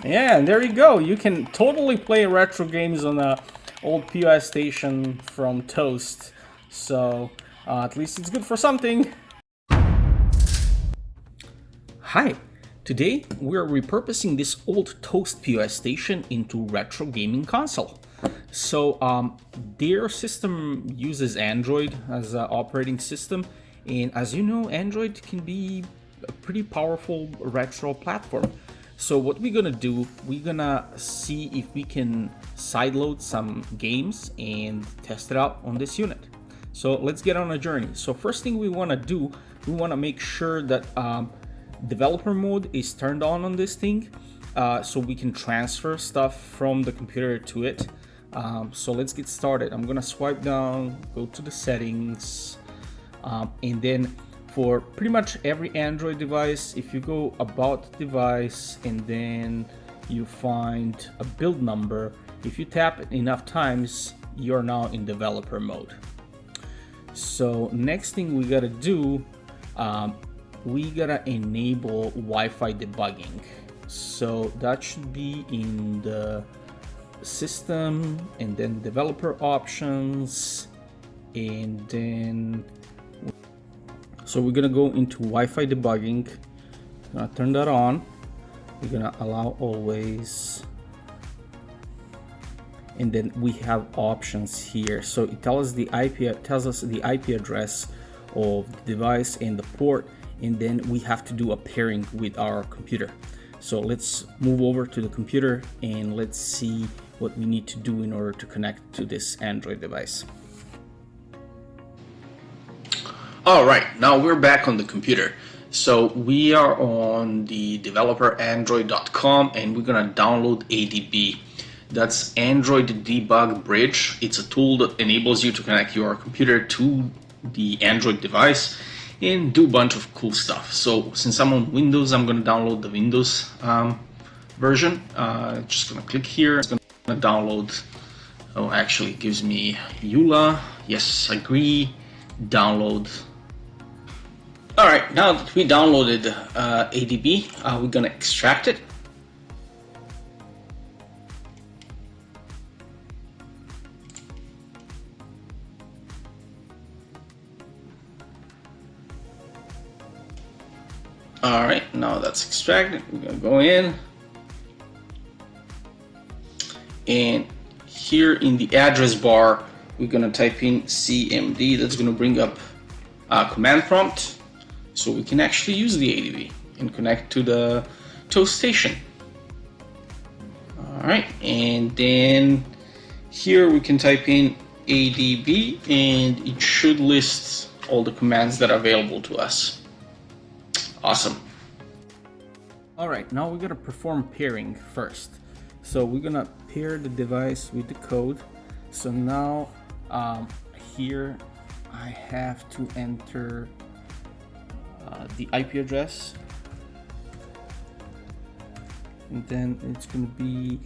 Yeah, and there you go. You can totally play retro games on a old POS station from Toast. So at least it's good for something. Hi. Today we're repurposing this old Toast POS station into retro gaming console. So their system uses Android as an operating system, and as you know, Android can be a pretty powerful retro platform. So what we're gonna do, we're gonna see if we can sideload some games and test it out on this unit. So let's get on a journey. So first thing we wanna do, we wanna make sure that developer mode is turned on this thing, so we can transfer stuff from the computer to it. So let's get started. I'm gonna swipe down, go to the settings, and then for pretty much every Android device, if you go about device and then you find a build number, if you tap it enough times, you're now in developer mode. So next thing we gotta do, we gotta enable Wi-Fi debugging. So that should be in the system and then developer options, and then so we're gonna go into Wi-Fi debugging. Gonna turn that on. We're gonna allow always, and then we have options here. So it tells us the IP address of the device and the port, and then we have to do a pairing with our computer. So let's move over to the computer and let's see what we need to do in order to connect to this Android device. All right, now we're back on the computer. So we are on the developerandroid.com and we're gonna download ADB. That's Android Debug Bridge. It's a tool that enables you to connect your computer to the Android device and do a bunch of cool stuff. So since I'm on Windows, I'm gonna download the Windows version. Just gonna click here. It's gonna download. Oh, actually it gives me EULA. Yes, agree. Download. All right, now that we downloaded ADB, we're gonna extract it. All right, now that's extracted. We're gonna go in, and here in the address bar, we're gonna type in CMD. That's gonna bring up a command prompt, so we can actually use the ADB and connect to the Toast station. All right, and then here we can type in ADB, and it should list all the commands that are available to us. Awesome. All right, now we're gonna perform pairing first. So we're gonna pair the device with the code. So now here I have to enter the IP address, and then it's gonna be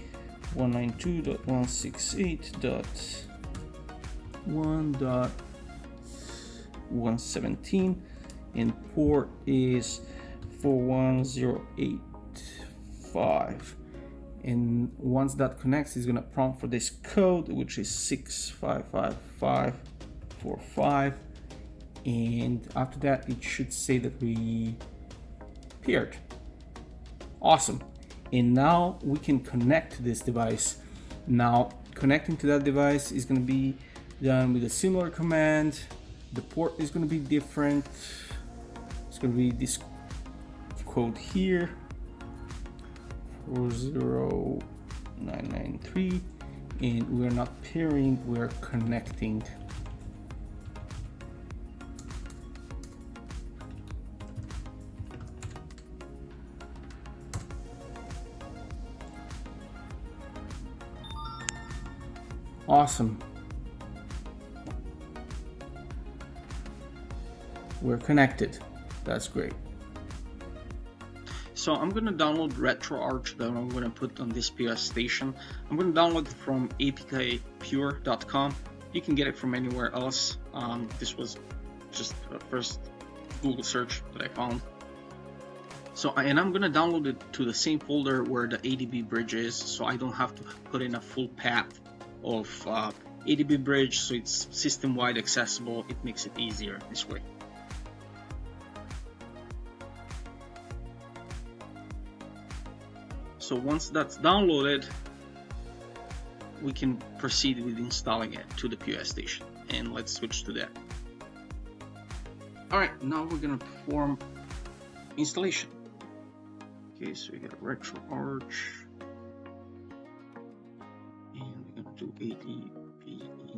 192.168.1.117, and port is 41085. And once that connects, it's gonna prompt for this code, which is 655545, and after that it should say that we paired. Awesome. And now we can connect to this device. Now connecting to that device is going to be done with a similar command. The port is going to be different. It's going to be this code here, 40993, and we're not pairing, we're connecting. Awesome. We're connected. That's great. So I'm going to download RetroArch that I'm going to put on this POS station. I'm going to download it from apkpure.com. You can get it from anywhere else. This was just the first Google search that I found. So, and I'm gonna download it to the same folder where the ADB bridge is, so I don't have to put in a full path of ADB bridge, so it's system-wide accessible. It makes it easier this way. So once that's downloaded, we can proceed with installing it to the POS station, and let's switch to that. Alright, now we're gonna perform installation. Okay, so we got a retro arch, and we're gonna do ADB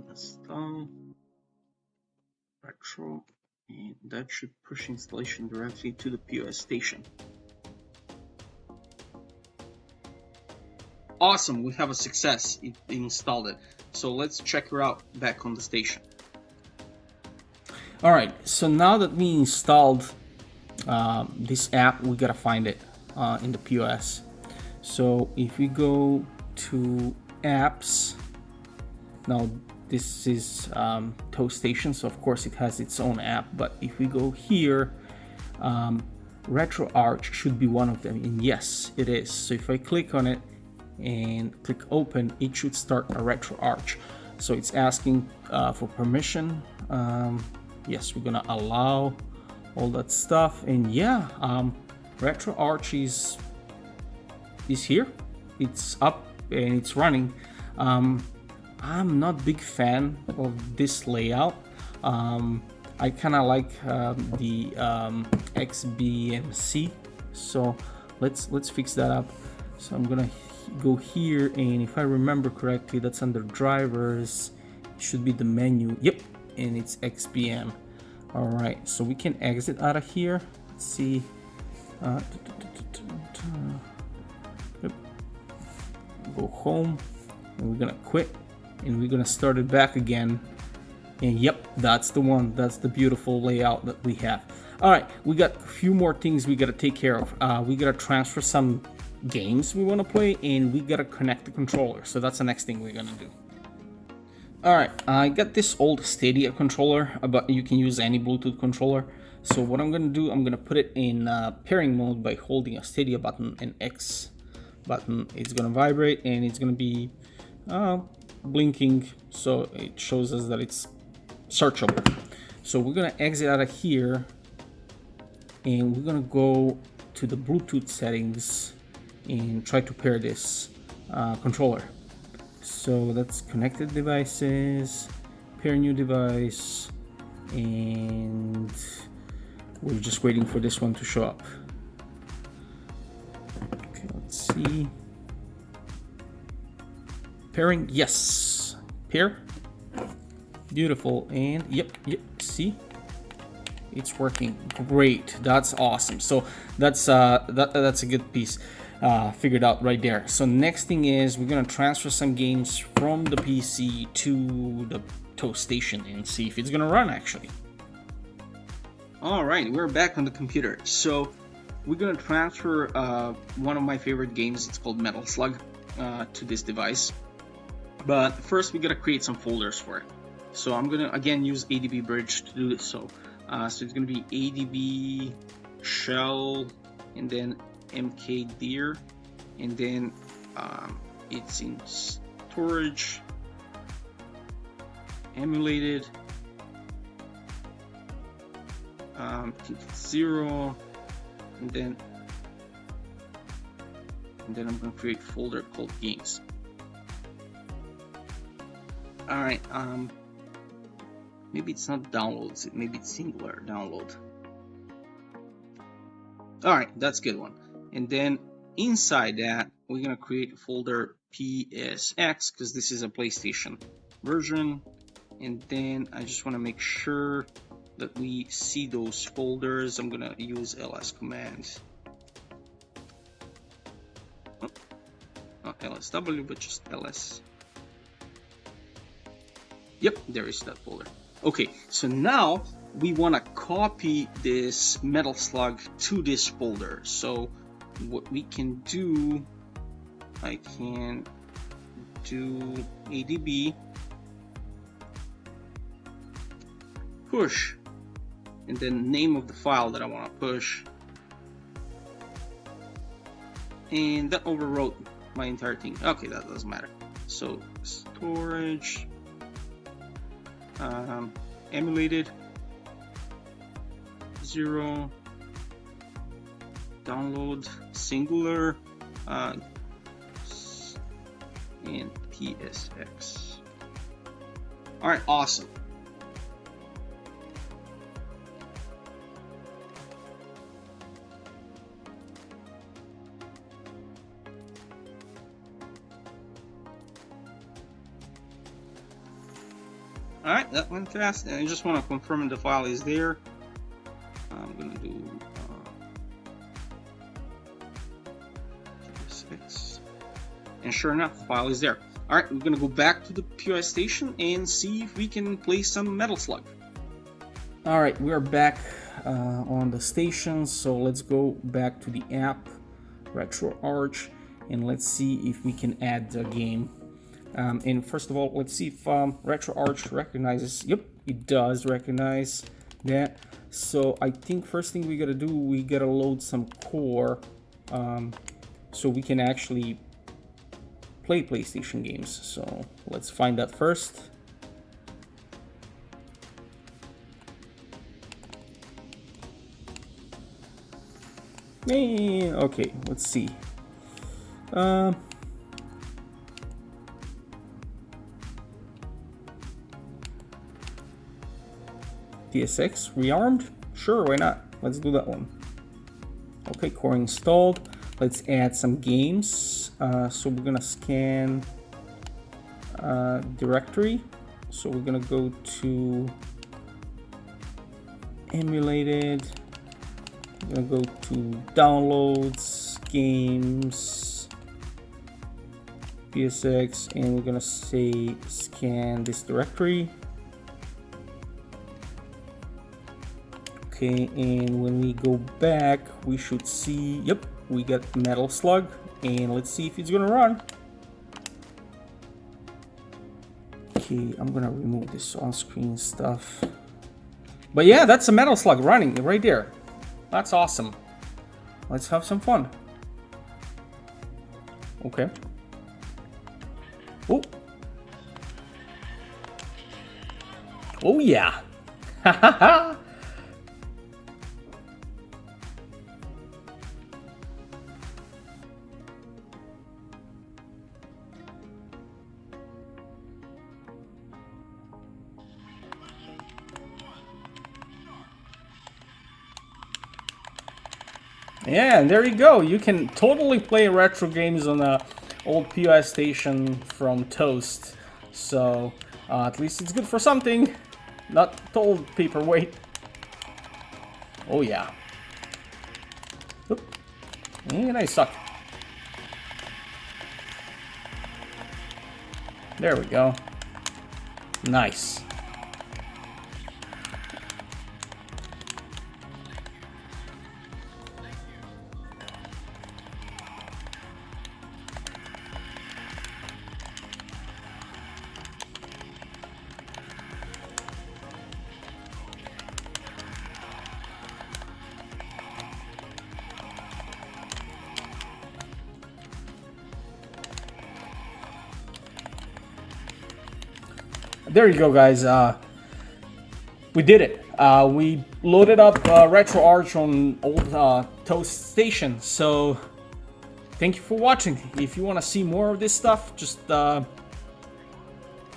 install retro, and that should push installation directly to the POS station. Awesome, we have a success. It installed it. So let's check her out back on the station. Alright, so now that we installed this app, we gotta find it in the POS. So if we go to apps, now this is Toast Station, so of course it has its own app, but if we go here, RetroArch should be one of them, and yes, it is. So if I click on it and click open, it should start a RetroArch. So it's asking for permission. Yes, we're gonna allow all that stuff, and yeah, RetroArch is here. It's up and it's running. I'm not a big fan of this layout. I kind of like the XBMC, so let's fix that up. So I'm gonna go here, and if I remember correctly, that's under drivers. It should be the menu. Yep, and it's XBM. All right, so we can exit out of here. Let's see. Yep. Go home, and we're gonna quit, and we're gonna start it back again. And yep, that's the one. That's the beautiful layout that we have. All right, we got a few more things we gotta take care of. We gotta transfer some games we want to play, and we gotta connect the controller. So that's the next thing we're gonna do. All right, I got this old Stadia controller, but you can use any Bluetooth controller. So what I'm gonna do, I'm gonna put it in pairing mode by holding a Stadia button and X button. It's gonna vibrate, and it's gonna be blinking, so it shows us that it's searchable. So we're gonna exit out of here, and we're gonna go to the Bluetooth settings and try to pair this controller. So that's connected devices, pair new device, and we're just waiting for this one to show up. Okay, let's see. Pairing, yes. Pair. Beautiful, and yep, see? It's working great. That's awesome. So that's a good piece figured out right there. So next thing is we're gonna transfer some games from the PC to the Toast Station and see if it's gonna run actually. All right, we're back on the computer. So we're gonna transfer one of my favorite games. It's called Metal Slug to this device. But first we gotta create some folders for it. So I'm gonna again use ADB bridge to do this. So it's gonna be ADB shell, and then MK Deer, and then it's in storage, emulated, TT0, and then I'm gonna create a folder called games. All right, maybe it's not downloads, maybe it's singular download. All right, that's a good one. And then inside that, we're gonna create a folder PSX, because this is a PlayStation version. And then I just wanna make sure that we see those folders. I'm gonna use ls command. Oh, not lsw, but just ls. Yep, there is that folder. Okay, so now we want to copy this Metal Slug to this folder. So what we can do, I can do ADB push, and then name of the file that I want to push, and that overwrote my entire thing. Okay, that doesn't matter. So storage, emulated 0, download singular, and PSX. All right, awesome. Alright, that went fast, and I just want to confirm the file is there. I'm going to do 6, and sure enough, the file is there. Alright, we're going to go back to the POS station and see if we can play some Metal Slug. Alright, we're back on the station, so let's go back to the app, RetroArch, and let's see if we can add the game. And first of all, let's see if RetroArch recognizes. Yep, it does recognize that. So I think first thing we gotta do, we gotta load some core, so we can actually play PlayStation games. So let's find that first. Okay, let's see. PSX rearmed? Sure, why not? Let's do that one. Okay, core installed. Let's add some games. So we're gonna scan directory. So we're gonna go to emulated. We're gonna go to downloads, games, PSX, and we're gonna say scan this directory. Okay, and when we go back, we should see, yep, we got Metal Slug, and let's see if it's gonna run. Okay, I'm gonna remove this on-screen stuff. But yeah, that's a Metal Slug running right there. That's awesome. Let's have some fun. Okay. Oh. Oh yeah. Ha ha ha. Yeah, and there you go. You can totally play retro games on a old POS station from Toast. So at least it's good for something. Not the old paperweight. Oh yeah. Oop. And I suck. There we go. Nice. There you go, guys. We did it. We loaded up RetroArch on old Toast Station. So thank you for watching. If you want to see more of this stuff, just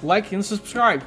like and subscribe.